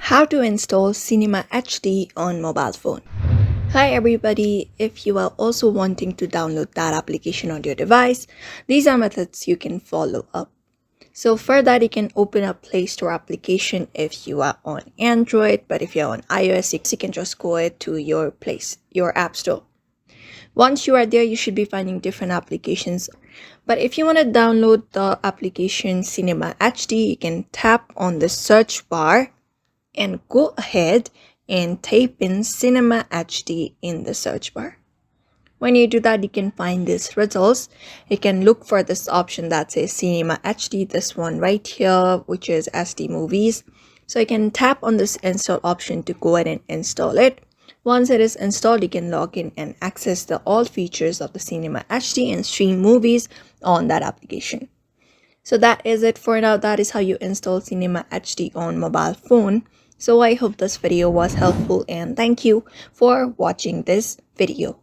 How to install Cinema HD on mobile phone. Hi everybody, if you are also wanting to download that application on your device, these are methods you can follow up. So for that, you can open up Play Store application if you are on Android, but if you're on iOS, you can just go it to your App Store. Once you are there, you should be finding different applications. But if you want to download the application Cinema HD, you can tap on the search bar and go ahead and type in Cinema HD in the search bar. When you do that, you can find these results. You can look for this option that says Cinema HD, this one right here, which is SD movies. So you can tap on this install option to go ahead and install it. Once it is installed, you can log in and access all features of the Cinema HD and stream movies on that application. So that is it for now. That is how you install Cinema HD on mobile phone. So I hope this video was helpful and thank you for watching this video.